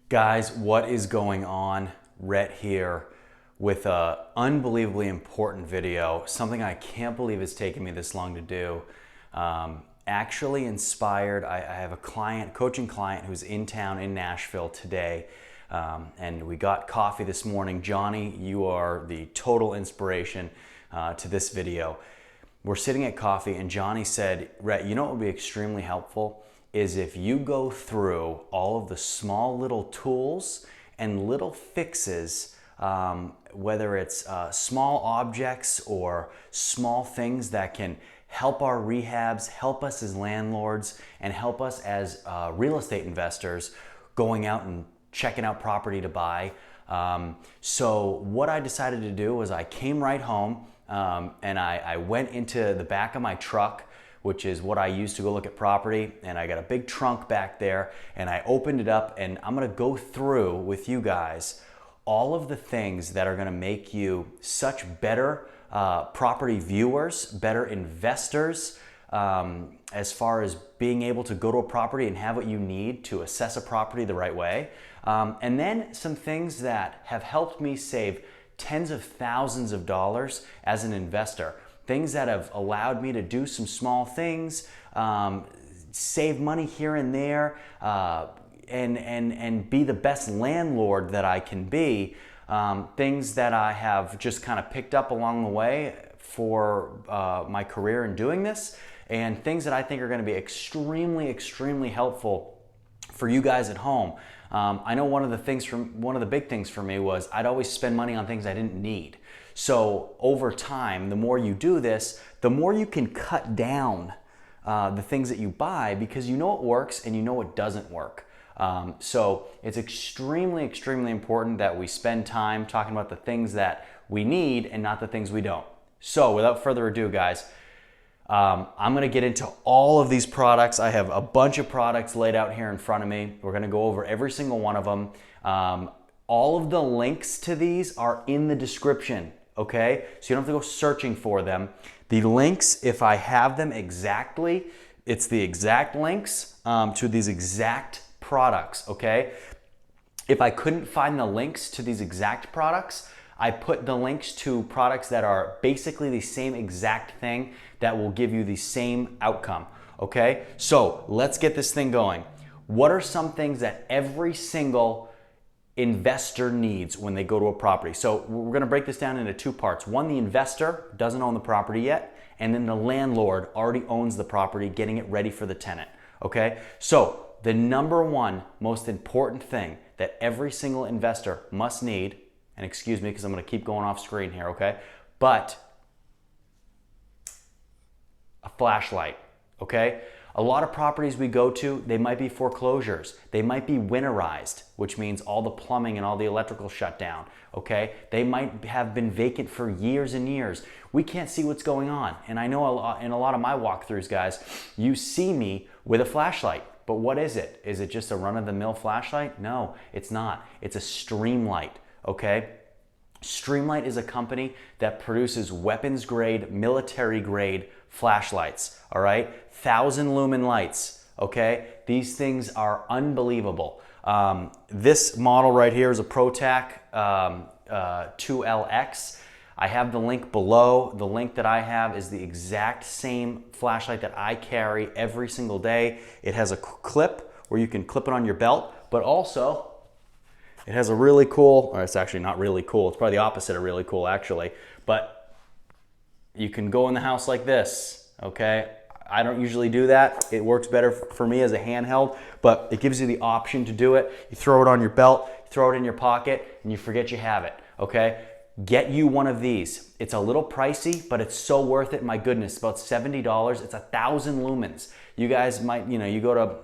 Guys, what is going on? Rhett here with an unbelievably important video, something I can't believe it's taken me this long to do. Actually inspired, I have a coaching client who's in town in Nashville today, and we got coffee this morning. Johnny, you are the total inspiration to this video. We're sitting at coffee and Johnny said, Rhett, you know what would be extremely helpful is if you go through all of the small little tools and little fixes, whether it's small objects or small things that can help our rehabs, help us as landlords, and help us as real estate investors going out and checking out property to buy. So what I decided to do was I came right home and I went into the back of my truck, which is what I use to go look at property, and I got a big trunk back there, and I opened it up, and I'm gonna go through with you guys all of the things that are gonna make you such better property viewers, better investors, as far as being able to go to a property and have what you need to assess a property the right way. And then some things that have helped me save tens of thousands of dollars as an investor. Things that have allowed me to do some small things, save money here and there, and be the best landlord that I can be. Things that I have just kind of picked up along the way for my career in doing this, and things that I think are going to be extremely, extremely helpful for you guys at home. I know one of the big things for me was I'd always spend money on things I didn't need. So over time, the more you do this, the more you can cut down the things that you buy because you know what works and you know what doesn't work. So it's extremely, extremely important that we spend time talking about the things that we need and not the things we don't. So without further ado, guys, I'm going to get into all of these products. I have a bunch of products laid out here in front of me. We're going to go over every single one of them. All of the links to these are in the description, okay? So you don't have to go searching for them. The links, if I have them exactly, it's the exact links to these exact products, okay? If I couldn't find the links to these exact products, I put the links to products that are basically the same exact thing that will give you the same outcome, okay? So let's get this thing going. What are some things that every single investor needs when they go to a property? So we're gonna break this down into two parts. One, the investor doesn't own the property yet, and then the landlord already owns the property, getting it ready for the tenant, okay? So the number one most important thing that every single investor must need, and excuse me because I'm going to keep going off screen here, okay? But a flashlight, okay? A lot of properties we go to, they might be foreclosures. They might be winterized, which means all the plumbing and all the electrical shut down, okay? They might have been vacant for years and years. We can't see what's going on. And I know in a lot of my walkthroughs, guys, you see me with a flashlight. But what is it? Is it just a run-of-the-mill flashlight? No, it's not. It's a Streamlight. Okay? Streamlight is a company that produces weapons-grade, military-grade flashlights, all right? 1,000 lumen lights, okay? These things are unbelievable. This model right here is a ProTac 2LX. I have the link below. The link that I have is the exact same flashlight that I carry every single day. It has a clip where you can clip it on your belt, but also it has a really cool, or it's actually not really cool, it's probably the opposite of really cool actually, but you can go in the house like this, okay? I don't usually do that. It works better for me as a handheld, but it gives you the option to do it. You throw it on your belt, you throw it in your pocket, and you forget you have it, okay? Get you one of these. It's a little pricey, but it's so worth it. My goodness, about $70. It's 1,000 lumens. You guys might, you go to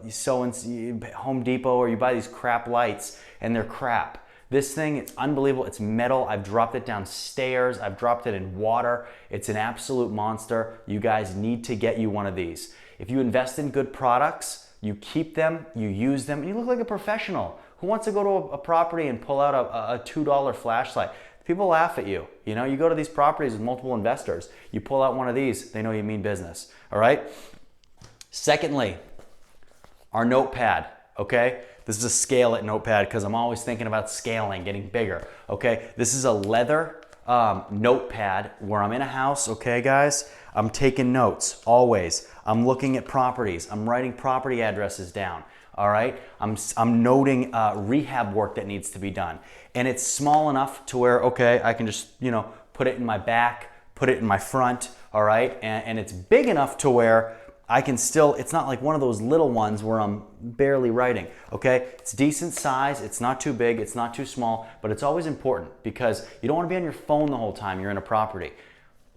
Home Depot or you buy these crap lights and they're crap. This thing, it's unbelievable. It's metal. I've dropped it downstairs. I've dropped it in water. It's an absolute monster. You guys need to get you one of these. If you invest in good products, you keep them, you use them, and you look like a professional. Who wants to go to a property and pull out a $2 flashlight? People laugh at you. You know, you go to these properties with multiple investors. You pull out one of these, they know you mean business. All right? Secondly, our Notepad, okay? This is a scale at Notepad because I'm always thinking about scaling, getting bigger, okay? This is a leather notepad where I'm in a house, okay guys? I'm taking notes, always. I'm looking at properties. I'm writing property addresses down, all right? I'm noting rehab work that needs to be done. And it's small enough to where, okay, I can just, you know, put it in my back, put it in my front, all right? And it's big enough to where I can still, it's not like one of those little ones where I'm barely writing, okay? It's decent size, it's not too big, it's not too small, but it's always important because you don't want to be on your phone the whole time you're in a property.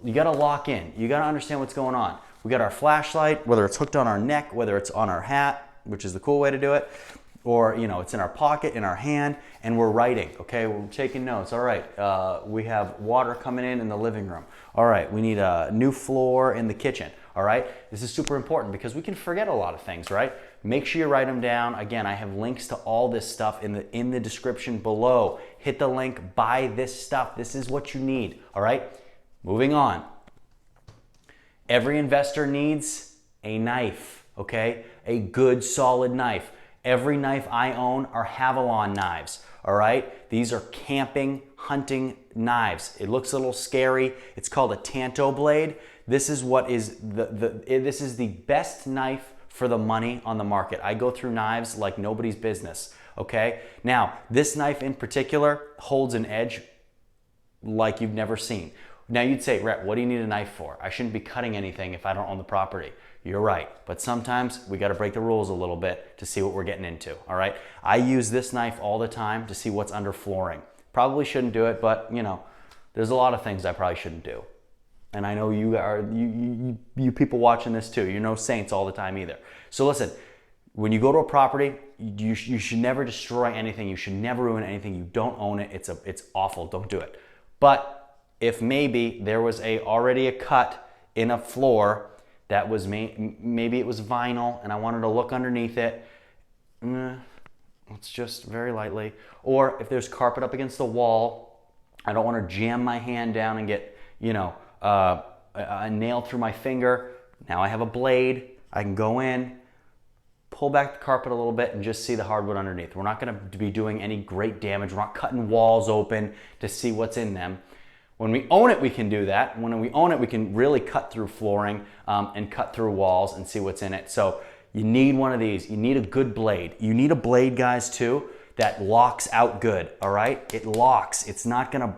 You gotta lock in, you gotta understand what's going on. We got our flashlight, whether it's hooked on our neck, whether it's on our hat, which is the cool way to do it, or you know, it's in our pocket, in our hand, and we're writing, okay? We're taking notes. All right, we have water coming in the living room. All right, we need a new floor in the kitchen. All right, this is super important because we can forget a lot of things, right? Make sure you write them down. Again, I have links to all this stuff in the description below. Hit the link, buy this stuff. This is what you need, all right? Moving on. Every investor needs a knife, okay? A good, solid knife. Every knife I own are Havalon knives, all right? These are camping, hunting knives. It looks a little scary. It's called a tanto blade. This is what is this is the best knife for the money on the market. I go through knives like nobody's business, okay? Now, this knife in particular holds an edge like you've never seen. Now you'd say, Rhett, what do you need a knife for? I shouldn't be cutting anything if I don't own the property. You're right, but sometimes we gotta break the rules a little bit to see what we're getting into, all right? I use this knife all the time to see what's under flooring. Probably shouldn't do it, but you know, there's a lot of things I probably shouldn't do. And I know you are, you people watching this too, you're no saints all the time either. So listen, when you go to a property, you should never destroy anything. You should never ruin anything. You don't own it. It's awful. Don't do it. But if maybe there was already a cut in a floor that was maybe it was vinyl and I wanted to look underneath it, it's just very lightly. Or if there's carpet up against the wall, I don't want to jam my hand down and get, you know, a nail through my finger. Now I have a blade. I can go in, pull back the carpet a little bit and just see the hardwood underneath. We're not going to be doing any great damage. We're not cutting walls open to see what's in them. When we own it, we can do that. When we own it, we can really cut through flooring and cut through walls and see what's in it. So you need one of these. You need a good blade. You need a blade, guys, too, that locks out good, all right? It locks. It's not gonna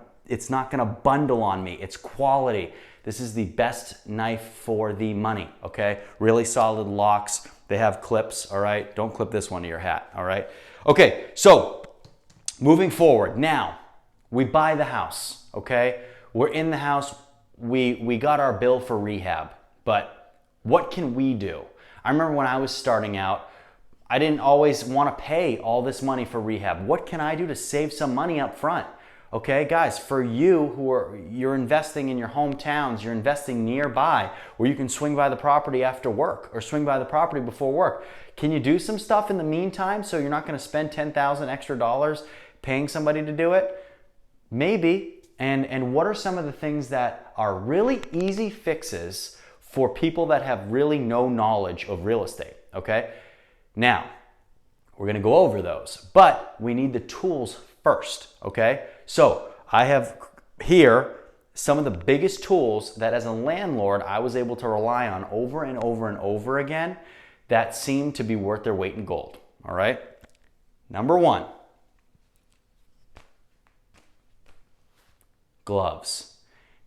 bundle on me. It's quality. This is the best knife for the money, okay? Really solid locks. They have clips, all right? Don't clip this one to your hat, all right? Okay, so moving forward. Now, we buy the house, okay? We're in the house. We got our bill for rehab, but what can we do? I remember when I was starting out, I didn't always want to pay all this money for rehab. What can I do to save some money up front? Okay, guys, for you you're investing in your hometowns, you're investing nearby where you can swing by the property after work or swing by the property before work. Can you do some stuff in the meantime so you're not going to spend $10,000 extra dollars paying somebody to do it? Maybe. And what are some of the things that are really easy fixes for people that have really no knowledge of real estate, okay? Now, we're going to go over those, but we need the tools first, okay? So I have here some of the biggest tools that as a landlord I was able to rely on over and over and over again that seem to be worth their weight in gold, all right? Number one, gloves.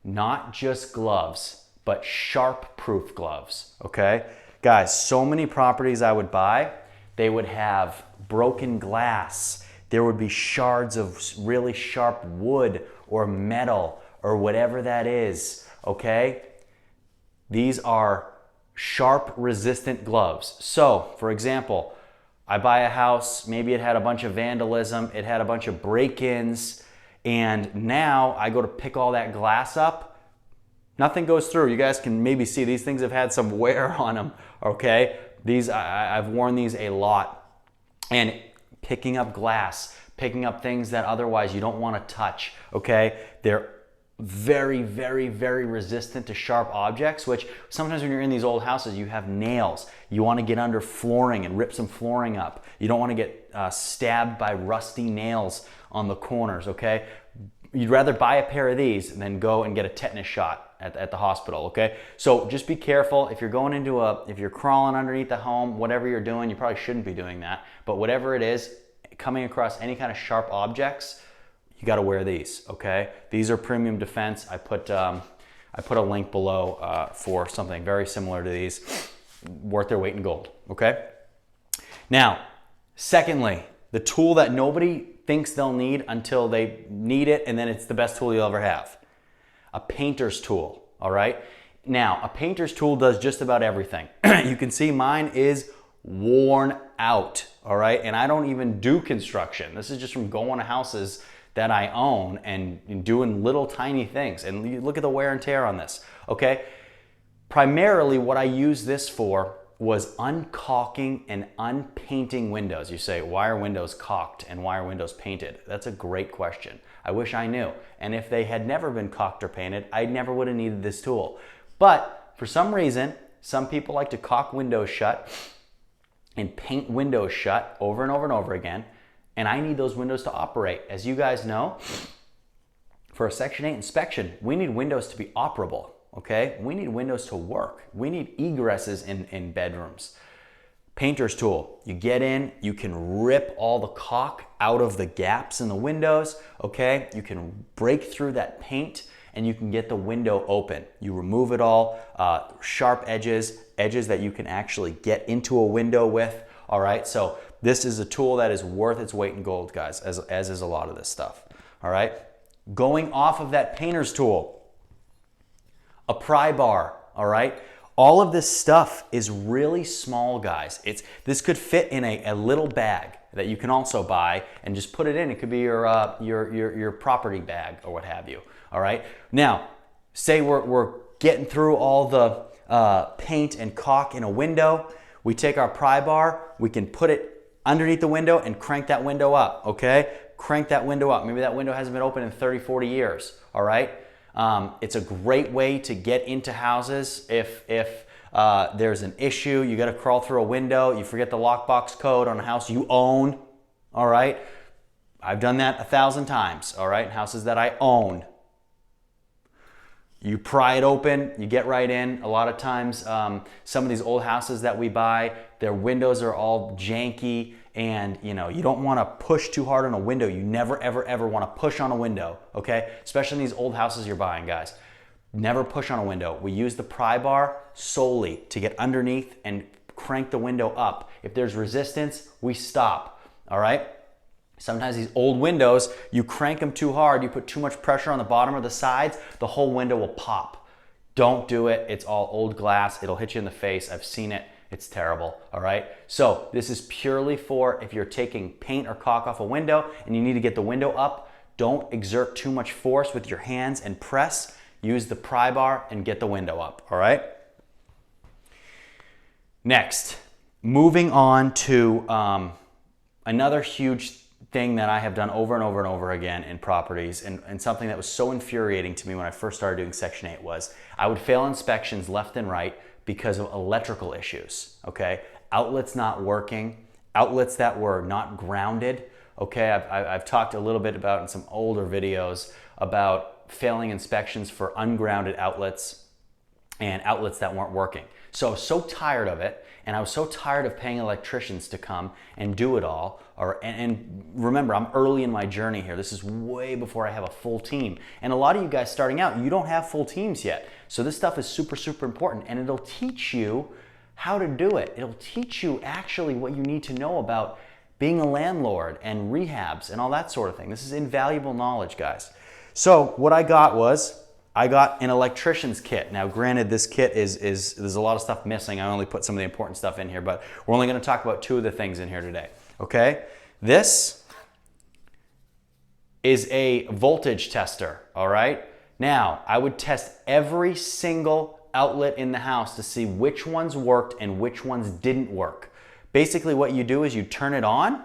Not just gloves, but sharp-proof gloves, okay? Guys, so many properties I would buy, they would have broken glass. There would be shards of really sharp wood or metal or whatever that is, okay? These are sharp resistant gloves. So, for example, I buy a house, maybe it had a bunch of vandalism, it had a bunch of break-ins, and now I go to pick all that glass up, nothing goes through. You guys can maybe see these things have had some wear on them, okay? I've worn these a lot. And picking up glass, picking up things that otherwise you don't want to touch, okay? They're very, very, very resistant to sharp objects, which sometimes when you're in these old houses, you have nails. You want to get under flooring and rip some flooring up. You don't want to get stabbed by rusty nails on the corners, okay? You'd rather buy a pair of these than go and get a tetanus shot at the hospital, okay? So just be careful. If you're going into if you're crawling underneath the home, whatever you're doing, you probably shouldn't be doing that. But whatever it is, coming across any kind of sharp objects, you got to wear these, okay? These are premium defense. I put a link below for something very similar to these, worth their weight in gold, okay? Now, secondly, the tool that nobody thinks they'll need until they need it, and then it's the best tool you'll ever have. A painter's tool, all right? Now, a painter's tool does just about everything. You can see mine is worn out, all right? And I don't even do construction. This is just from going to houses that I own and doing little tiny things. And you look at the wear and tear on this, okay? Primarily what I used this for was uncaulking and unpainting windows. You say, why are windows caulked and why are windows painted? That's a great question. I wish I knew. And if they had never been caulked or painted, I never would have needed this tool. But for some reason, some people like to caulk windows shut and paint windows shut over and over and over again. And I need those windows to operate. As you guys know, for a Section 8 inspection, we need windows to be operable, okay? We need windows to work. We need egresses in bedrooms. Painter's tool. You get in, you can rip all the caulk out of the gaps in the windows, okay? You can break through that paint and you can get the window open. You remove it all, sharp edges that you can actually get into a window with, all right? So this is a tool that is worth its weight in gold, guys, as is a lot of this stuff, all right? Going off of that painter's tool, a pry bar, all right? All of this stuff is really small, guys. This could fit in a little bag that you can also buy and just put it in. It could be your property bag or what have you, all right? Now, say we're getting through all the paint and caulk in a window. We take our pry bar, we can put it underneath the window and crank that window up, okay? Crank that window up. Maybe that window hasn't been open in 30, 40 years, all right? It's a great way to get into houses. If there's an issue, you gotta crawl through a window, you forget the lockbox code on a house you own, all right? I've done that 1,000 times, all right? Houses that I own. You pry it open, you get right in. A lot of times, some of these old houses that we buy, their windows are all janky and you don't want to push too hard on a window. You never, ever, ever want to push on a window, okay? Especially in these old houses you're buying, guys. Never push on a window. We use the pry bar solely to get underneath and crank the window up. If there's resistance, we stop, all right? Sometimes these old windows, you crank them too hard, you put too much pressure on the bottom or the sides, the whole window will pop. Don't do it. It's all old glass. It'll hit you in the face. I've seen it. It's terrible, all right? So this is purely for if you're taking paint or caulk off a window and you need to get the window up, don't exert too much force with your hands and press. Use the pry bar and get the window up, all right? Next, moving on to another huge thing that I have done over and over and over again in properties, and something that was so infuriating to me when I first started doing Section 8 was I would fail inspections left and right because of electrical issues, okay? Outlets not working, outlets that were not grounded, okay? I've talked a little bit about in some older videos about failing inspections for ungrounded outlets and outlets that weren't working. So I was so tired of it, and I was so tired of paying electricians to come and do it all. And remember, I'm early in my journey here. This is way before I have a full team. And a lot of you guys starting out, you don't have full teams yet. So this stuff is super, super important, and it'll teach you how to do it. It'll teach you actually what you need to know about being a landlord and rehabs and all that sort of thing. This is invaluable knowledge, guys. So what I got was, I got an electrician's kit. Now, granted, this kit there's a lot of stuff missing. I only put some of the important stuff in here, but we're only gonna talk about two of the things in here today, okay? This is a voltage tester, all right? Now, I would test every single outlet in the house to see which ones worked and which ones didn't work. Basically, what you do is you turn it on,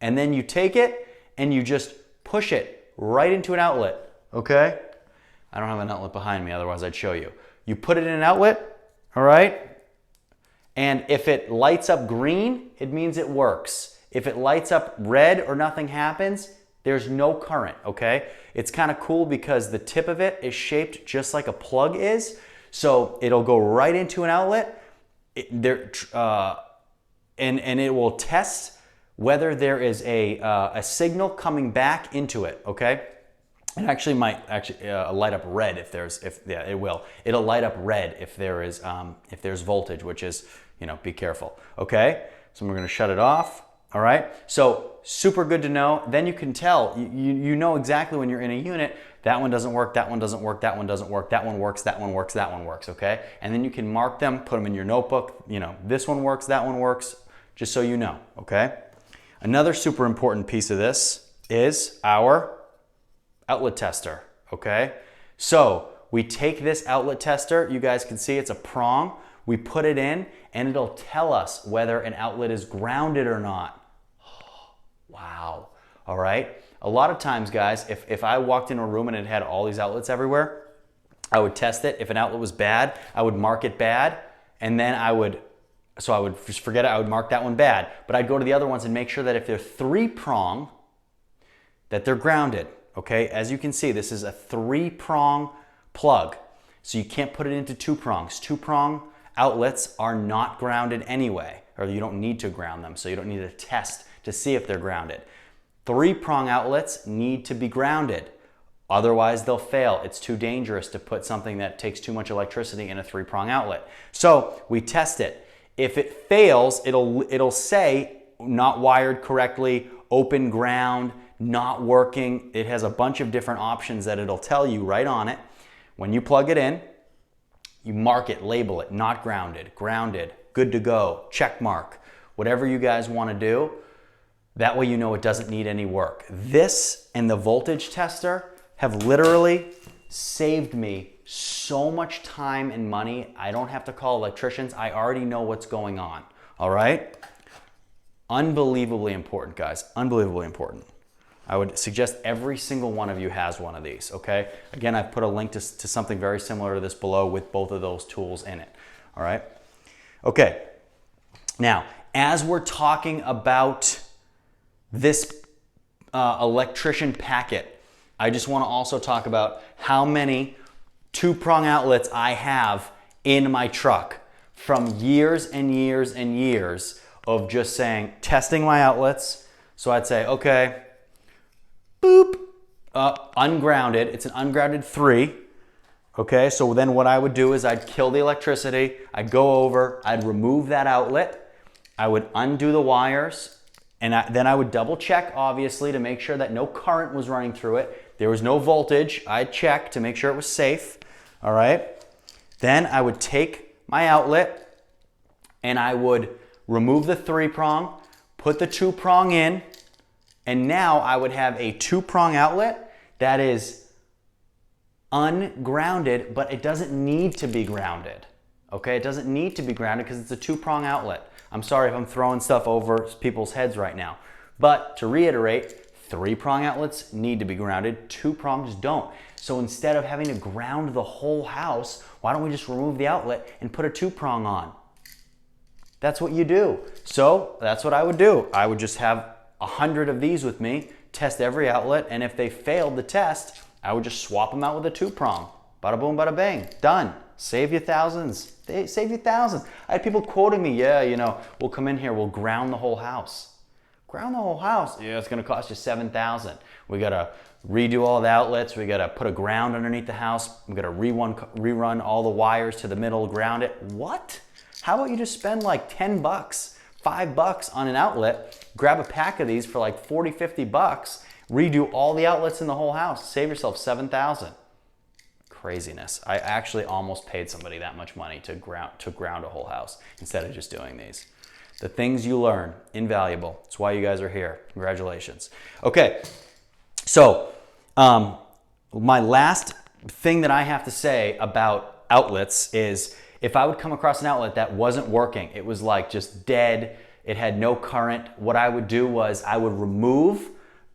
and then you take it and you just push it right into an outlet. okay? I don't have an outlet behind me, otherwise I'd show you. You put it in an outlet, all right? And if it lights up green, it means it works. If it lights up red or nothing happens, there's no current, okay? It's kind of cool because the tip of it is shaped just like a plug is. So it'll go right into an outlet and it will test whether there is a signal coming back into it, okay? It actually might light up red it will. It'll light up red if there's voltage, which is, be careful, okay? So we're gonna shut it off, all right? So super good to know. Then you can tell, you know exactly when you're in a unit, that one doesn't work, that one doesn't work, that one doesn't work, that one works, that one works, that one works, okay? And then you can mark them, put them in your notebook, this one works, that one works, just so you know, okay? Another super important piece of this is our outlet tester, okay? So we take this outlet tester, you guys can see it's a prong, we put it in and it'll tell us whether an outlet is grounded or not. Wow, all right? A lot of times, guys, if I walked into a room and it had all these outlets everywhere, I would test it. If an outlet was bad, I would mark it bad, and then I would just forget it, I would mark that one bad. But I'd go to the other ones and make sure that if they're 3-prong, that they're grounded, okay? As you can see, this is a 3-prong plug, so you can't put it into 2 prongs. 2-prong outlets are not grounded anyway, or you don't need to ground them, so you don't need to test to see if they're grounded. 3-prong outlets need to be grounded. Otherwise, they'll fail. It's too dangerous to put something that takes too much electricity in a 3-prong outlet. So we test it. If it fails, it'll say not wired correctly, open ground, not working. It has a bunch of different options that it'll tell you right on it. When you plug it in, you mark it, label it, not grounded, grounded, good to go, check mark, whatever you guys want to do. That way you know it doesn't need any work. This and the voltage tester have literally saved me so much time and money. I don't have to call electricians. I already know what's going on, all right? Unbelievably important, guys, unbelievably important. I would suggest every single one of you has one of these, okay? Again, I've put a link to something very similar to this below with both of those tools in it, all right? Okay, now, as we're talking about this electrician packet, I just want to also talk about how many 2-prong outlets I have in my truck from years and years and years of just testing my outlets. So I'd say, okay, boop, ungrounded. It's an ungrounded 3. Okay, so then what I would do is I'd kill the electricity. I'd go over, I'd remove that outlet. I would undo the wires. And then I would double check, obviously, to make sure that no current was running through it. There was no voltage. I'd check to make sure it was safe, all right? Then I would take my outlet and I would remove the 3-prong, put the 2-prong in, and now I would have a 2-prong outlet that is ungrounded, but it doesn't need to be grounded, okay? It doesn't need to be grounded because it's a 2-prong outlet. I'm sorry if I'm throwing stuff over people's heads right now. But to reiterate, 3-prong outlets need to be grounded, 2 prongs don't. So instead of having to ground the whole house, why don't we just remove the outlet and put a 2-prong on? That's what you do. So that's what I would do. I would just have 100 of these with me, test every outlet, and if they failed the test, I would just swap them out with a 2-prong. Bada boom, bada bang, done. Save you thousands. They save you thousands. I had people quoting me, yeah, we'll come in here, we'll ground the whole house. Ground the whole house? Yeah, it's gonna cost you $7,000. We gotta redo all the outlets, we gotta put a ground underneath the house, we gotta rerun all the wires to the middle, ground it. What? How about you just spend like $10, $5 on an outlet, grab a pack of these for like 40, 50 bucks, redo all the outlets in the whole house, save yourself $7,000. Craziness. I actually almost paid somebody that much money to ground a whole house instead of just doing these. The things you learn, invaluable. That's why you guys are here. Congratulations. Okay, so my last thing that I have to say about outlets is if I would come across an outlet that wasn't working, it was like just dead, it had no current, what I would do was I would remove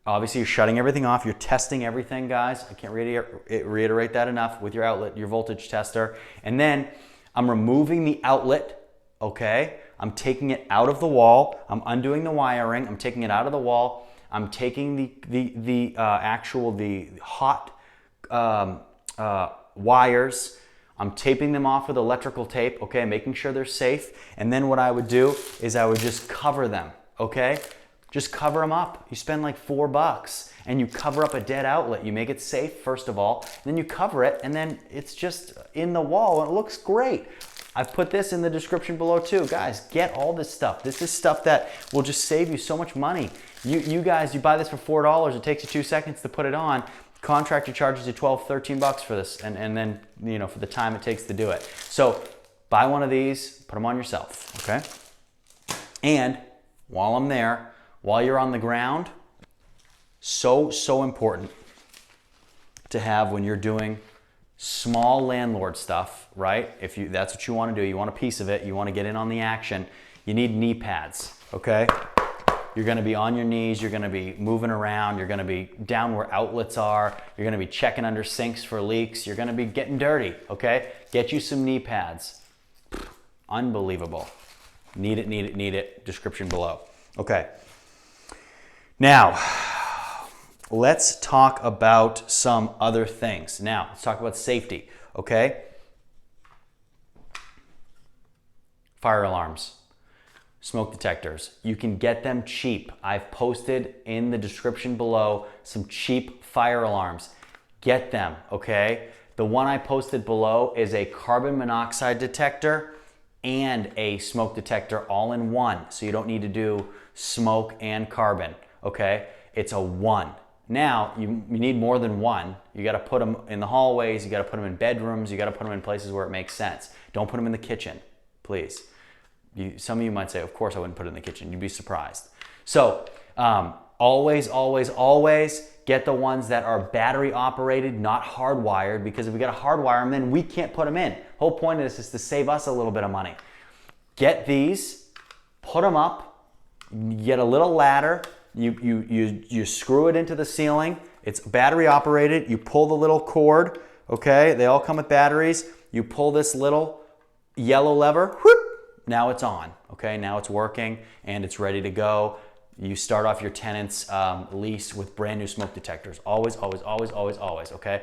Obviously, you're shutting everything off. You're testing everything, guys. I can't reiterate that enough with your outlet, your voltage tester. And then I'm removing the outlet, okay? I'm taking it out of the wall. I'm undoing the wiring. I'm taking it out of the wall. I'm taking the hot wires. I'm taping them off with electrical tape, okay? Making sure they're safe. And then what I would do is I would just cover them, okay? Just cover them up. You spend like $4 and you cover up a dead outlet. You make it safe, first of all, then you cover it, and then it's just in the wall and it looks great. I've put this in the description below too. Guys, get all this stuff. This is stuff that will just save you so much money. You guys, you buy this for $4. It takes you 2 seconds to put it on. Contractor charges you $12, $13 for this, and then, you know, for the time it takes to do it. So buy one of these, put them on yourself, okay? And while I'm there, while you're on the ground, so important to have when you're doing small landlord stuff, right? If that's what you want to do, you want a piece of it, you want to get in on the action, you need knee pads, okay? You're going to be on your knees, you're going to be moving around, you're going to be down where outlets are, you're going to be checking under sinks for leaks, you're going to be getting dirty, okay? Get you some knee pads. Unbelievable. Need it. Description below. Okay. Now, let's talk about some other things. Now, let's talk about safety, okay? Fire alarms, smoke detectors. You can get them cheap. I've posted in the description below some cheap fire alarms. Get them, okay? The one I posted below is a carbon monoxide detector and a smoke detector all in one. So you don't need to do smoke and carbon, okay? It's a one. Now, you need more than one. You gotta put them in the hallways, you gotta put them in bedrooms, you gotta put them in places where it makes sense. Don't put them in the kitchen, please. Some of you might say, of course I wouldn't put it in the kitchen. You'd be surprised. So, always get the ones that are battery operated, not hardwired, because if we got to hardwire them, then we can't put them in. The whole point of this is to save us a little bit of money. Get these, put them up, get a little ladder, you screw it into the ceiling. It's battery operated. You pull the little cord, okay? They all come with batteries. You pull this little yellow lever, whoop, now it's on, okay? Now it's working and it's ready to go. You start off your tenant's lease with brand new smoke detectors. Always, okay?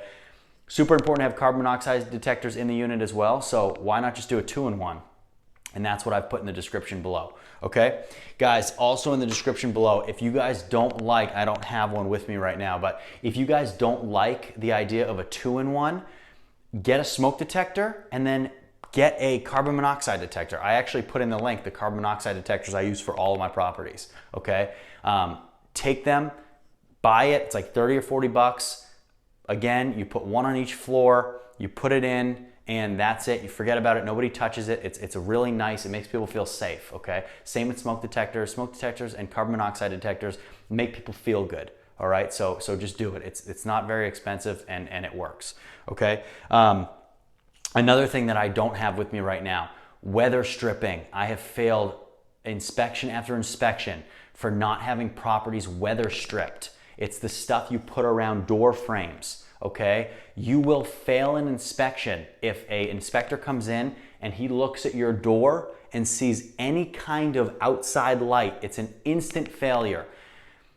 Super important to have carbon monoxide detectors in the unit as well, so why not just do a 2-in-1? And that's what I've put in the description below, okay? Guys, also in the description below, if you guys don't like, I don't have one with me right now, but if you guys don't like the idea of a 2-in-1, get a smoke detector and then get a carbon monoxide detector. I actually put in the link, the carbon monoxide detectors I use for all of my properties, okay? Take them, buy it, it's like 30 or 40 bucks. Again, you put one on each floor, you put it in, and that's it. You forget about it, nobody touches it. It's a really nice, it makes people feel safe, okay? Same with smoke detectors. Smoke detectors and carbon monoxide detectors make people feel good, all right? So just do it. It's not very expensive and it works, okay? Another thing that I don't have with me right now, weather stripping. I have failed inspection after inspection for not having properties weather stripped. It's the stuff you put around door frames, okay? You will fail an inspection if an inspector comes in and he looks at your door and sees any kind of outside light. It's an instant failure.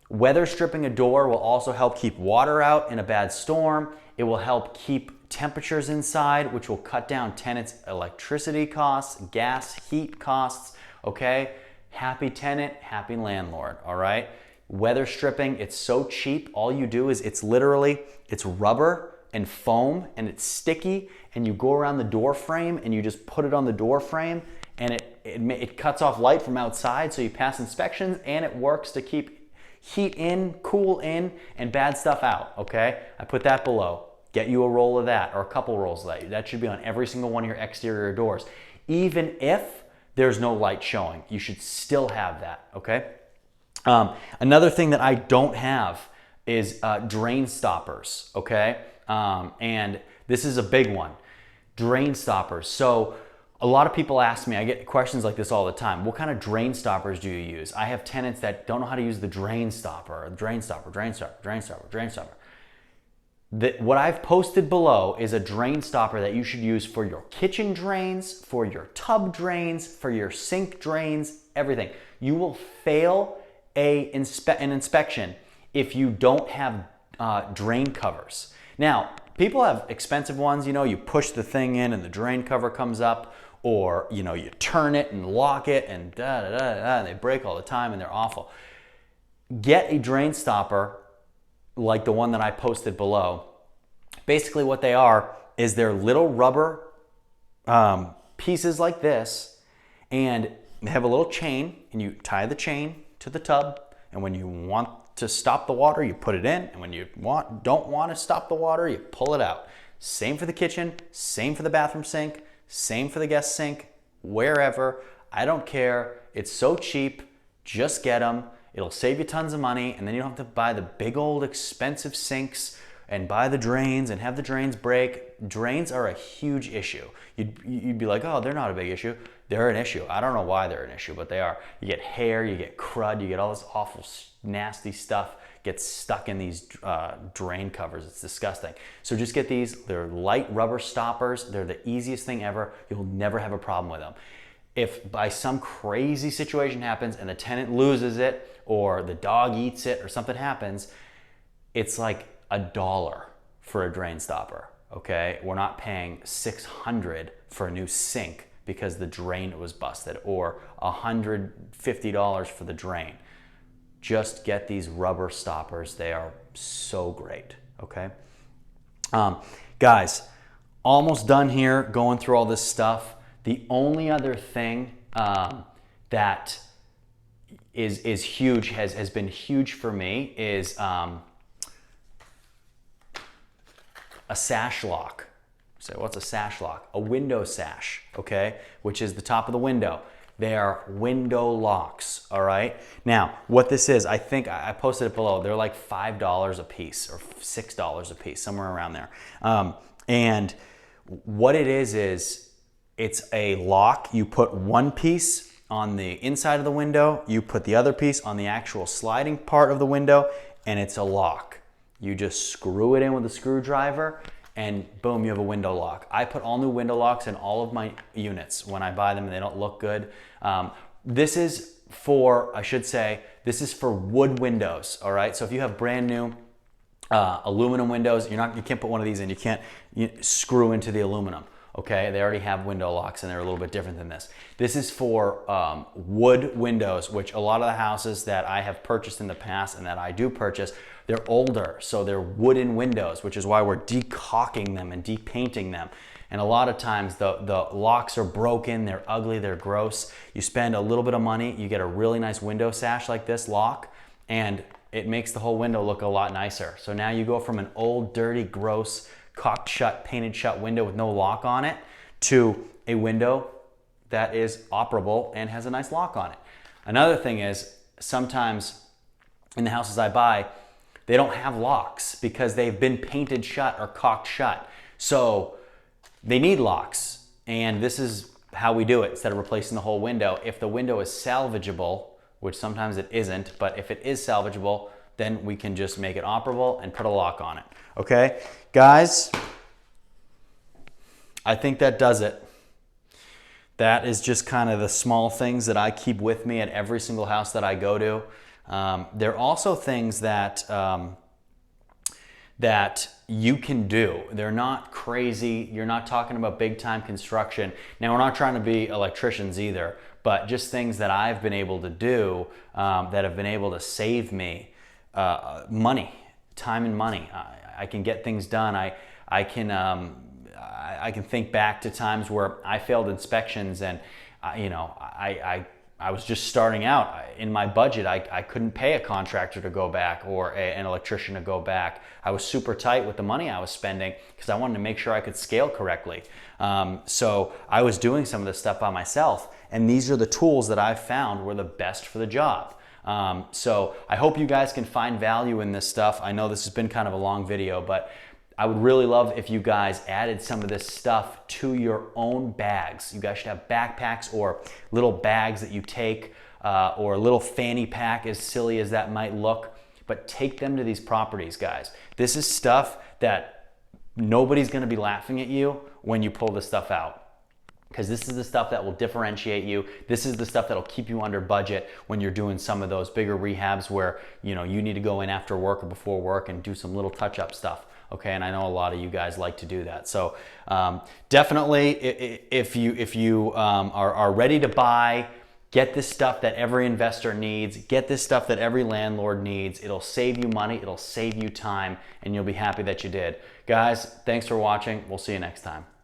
Weather stripping a door will also help keep water out in a bad storm. It will help keep temperatures inside, which will cut down tenants' electricity costs, gas, heat costs, okay? Happy tenant, happy landlord, all right? Weather stripping, it's so cheap. All you do is it's rubber and foam and it's sticky, and you go around the door frame and you just put it on the door frame, and it cuts off light from outside, so you pass inspections, and it works to keep heat in, cool in, and bad stuff out, okay? I put that below. Get you a roll of that or a couple rolls of that. That should be on every single one of your exterior doors. Even if there's no light showing, you should still have that, okay? Another thing that I don't have is drain stoppers, okay? And this is a big one. Drain stoppers. So A lot of people ask me, I get questions like this all the time. What kind of drain stoppers do you use? I have tenants that don't know how to use the drain stopper, drain stopper, drain stopper, drain stopper, drain stopper. What I've posted below is a drain stopper that you should use for your kitchen drains, for your tub drains, for your sink drains, everything. You will fail an inspection if you don't have drain covers. Now, people have expensive ones, you push the thing in and the drain cover comes up, or you turn it and lock it and and they break all the time and they're awful. Get a drain stopper like the one that I posted below. Basically what they are is they're little rubber pieces like this, and they have a little chain, and you tie the chain to the tub, and when you want to stop the water, you put it in, and when you don't want to stop the water, you pull it out. Same for the kitchen, same for the bathroom sink, same for the guest sink, wherever. I don't care. It's so cheap. Just get them. It'll save you tons of money, and then you don't have to buy the big old expensive sinks and buy the drains and have the drains break. Drains are a huge issue. You'd be like, oh, they're not a big issue. They're an issue. I don't know why they're an issue, but they are. You get hair, you get crud, you get all this awful, nasty stuff gets stuck in these drain covers. It's disgusting. So just get these. They're light rubber stoppers. They're the easiest thing ever. You'll never have a problem with them. If by some crazy situation happens and the tenant loses it, or the dog eats it, or something happens, it's like $1 for a drain stopper, okay? We're not paying $600 for a new sink because the drain was busted, or $150 for the drain. Just get these rubber stoppers. They are so great, okay? Guys, almost done here going through all this stuff. The only other thing that is huge, has been huge for me, is a sash lock. So what's a sash lock? A window sash, okay? Which is the top of the window. They are window locks, all right? Now, what this is, I think I posted it below. They're like $5 a piece or $6 a piece, somewhere around there. And what it is it's a lock. You put one piece on the inside of the window, you put the other piece on the actual sliding part of the window, and it's a lock. You just screw it in with a screwdriver, and boom, you have a window lock. I put all new window locks in all of my units when I buy them and they don't look good. This is for, I should say, this is for wood windows, all right? So if you have brand new aluminum windows, you can't put one of these in, you can't screw into the aluminum, okay? They already have window locks and they're a little bit different than this. This is for wood windows, which a lot of the houses that I have purchased in the past and that I do purchase, they're older, so they're wooden windows, which is why we're decaulking them and depainting them. And a lot of times the locks are broken, they're ugly, they're gross. You spend a little bit of money, you get a really nice window sash like this lock, and it makes the whole window look a lot nicer. So now you go from an old, dirty, gross, caulked shut, painted shut window with no lock on it to a window that is operable and has a nice lock on it. Another thing is, sometimes in the houses I buy, they don't have locks because they've been painted shut or caulked shut. So they need locks, and this is how we do it instead of replacing the whole window. If the window is salvageable, which sometimes it isn't, but if it is salvageable, then we can just make it operable and put a lock on it. Okay, guys, I think that does it. That is just kind of the small things that I keep with me at every single house that I go to. There are also things that that you can do. They're not crazy. You're not talking about big time construction. Now, we're not trying to be electricians either, but just things that I've been able to do that have been able to save me money, time and money. I can get things done. I can think back to times where I failed inspections, and I was just starting out. In my budget, I couldn't pay a contractor to go back or an electrician to go back. I was super tight with the money I was spending because I wanted to make sure I could scale correctly. So I was doing some of this stuff by myself, and these are the tools that I've found were the best for the job. So I hope you guys can find value in this stuff. I know this has been kind of a long video, but I would really love if you guys added some of this stuff to your own bags. You guys should have backpacks or little bags that you take, or a little fanny pack, as silly as that might look, but take them to these properties, guys. This is stuff that nobody's gonna be laughing at you when you pull this stuff out, because this is the stuff that will differentiate you. This is the stuff that'll keep you under budget when you're doing some of those bigger rehabs where you need to go in after work or before work and do some little touch-up stuff. Okay, and I know a lot of you guys like to do that. So definitely, if you are ready to buy, get this stuff that every investor needs. Get this stuff that every landlord needs. It'll save you money. It'll save you time, and you'll be happy that you did. Guys, thanks for watching. We'll see you next time.